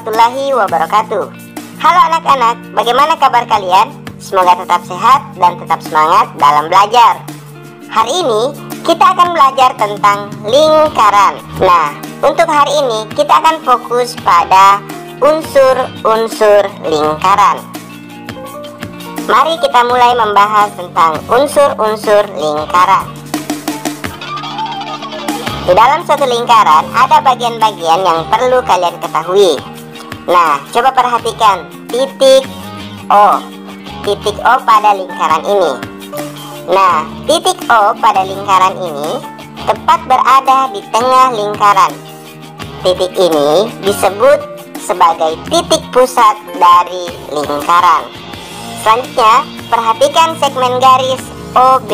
warahmatullahi wabarakatuh. Halo anak-anak, bagaimana kabar kalian? Semoga tetap sehat dan tetap semangat dalam belajar. Hari ini kita akan belajar tentang lingkaran. Nah, untuk hari ini kita akan fokus pada unsur-unsur lingkaran. Mari kita mulai membahas tentang unsur-unsur lingkaran. Di dalam suatu lingkaran ada bagian-bagian yang perlu kalian ketahui. Nah, coba perhatikan titik O. Titik O pada lingkaran ini. Nah, titik O pada lingkaran ini tepat berada di tengah lingkaran. Titik ini disebut sebagai titik pusat dari lingkaran. Selanjutnya, perhatikan segmen garis OB.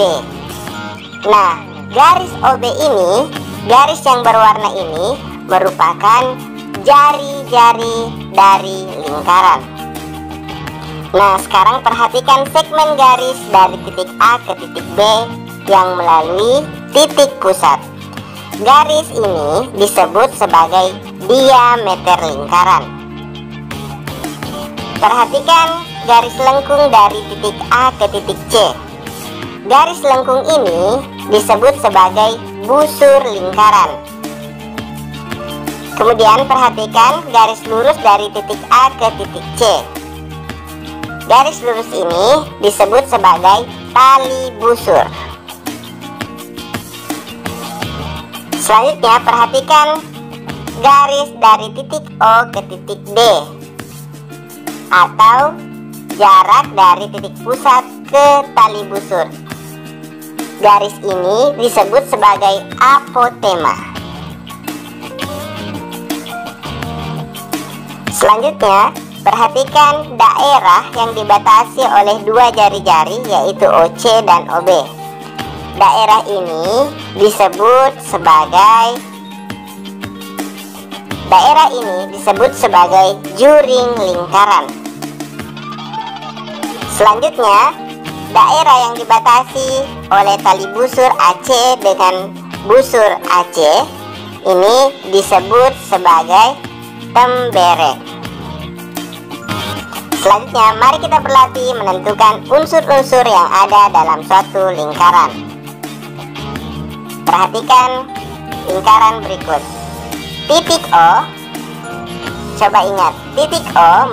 Nah, garis OB ini, garis yang berwarna ini merupakan jari-jari dari lingkaran. Nah, sekarang perhatikan segmen garis dari titik A ke titik B yang melalui titik pusat. Garis ini disebut sebagai diameter lingkaran. Perhatikan garis lengkung dari titik A ke titik C. Garis lengkung ini disebut sebagai busur lingkaran. Kemudian perhatikan garis lurus dari titik A ke titik C. Garis lurus ini disebut sebagai tali busur. Selanjutnya perhatikan garis dari titik O ke titik D, atau jarak dari titik pusat ke tali busur. Garis ini disebut sebagai apotema. Selanjutnya, perhatikan daerah yang dibatasi oleh dua jari-jari, yaitu OC dan OB. Daerah ini disebut sebagai juring lingkaran. Selanjutnya, daerah yang dibatasi oleh tali busur AC dengan busur AC ini disebut sebagai temberek. Selanjutnya, mari kita berlatih menentukan unsur-unsur yang ada dalam suatu lingkaran. Perhatikan lingkaran berikut. Titik O, coba ingat, titik O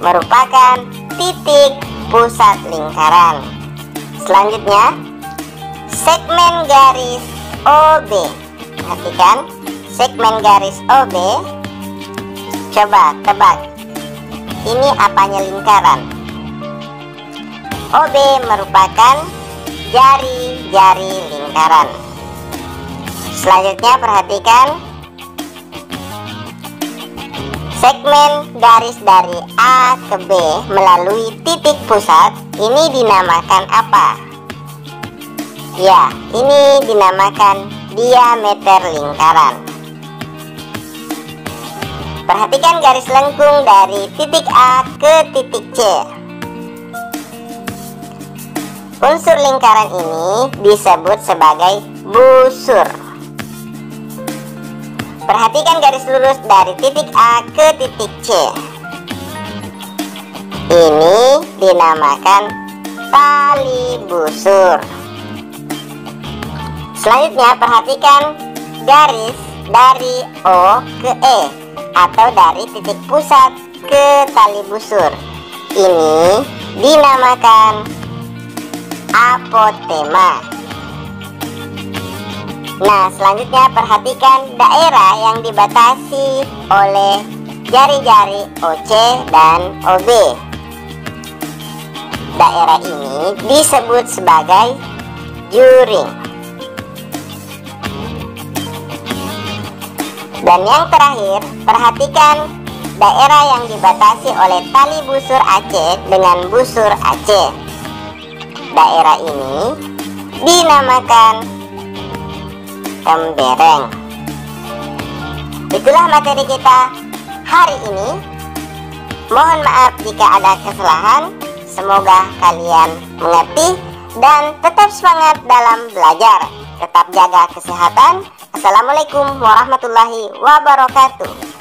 merupakan titik pusat lingkaran. Selanjutnya, segmen garis OB. Perhatikan segmen garis OB. Coba tebak, ini apanya lingkaran? OB merupakan jari-jari lingkaran. Selanjutnya perhatikan segmen garis dari A ke B melalui titik pusat ini dinamakan apa? Ya, ini dinamakan diameter lingkaran. Perhatikan garis lengkung dari titik A ke titik C. Unsur lingkaran ini disebut sebagai busur. Perhatikan garis lurus dari titik A ke titik C. Ini dinamakan tali busur. Selanjutnya perhatikan garis dari O ke E, atau dari titik pusat ke tali busur. Ini dinamakan apotema. Nah, selanjutnya perhatikan daerah yang dibatasi oleh jari-jari OC dan OB. Daerah ini disebut sebagai juring. Dan yang terakhir, perhatikan daerah yang dibatasi oleh tali busur AC dengan busur AC. Daerah ini dinamakan tembereng. Itulah materi kita hari ini. Mohon maaf jika ada kesalahan. Semoga kalian mengerti dan tetap semangat dalam belajar. Tetap jaga kesehatan. Assalamualaikum warahmatullahi wabarakatuh.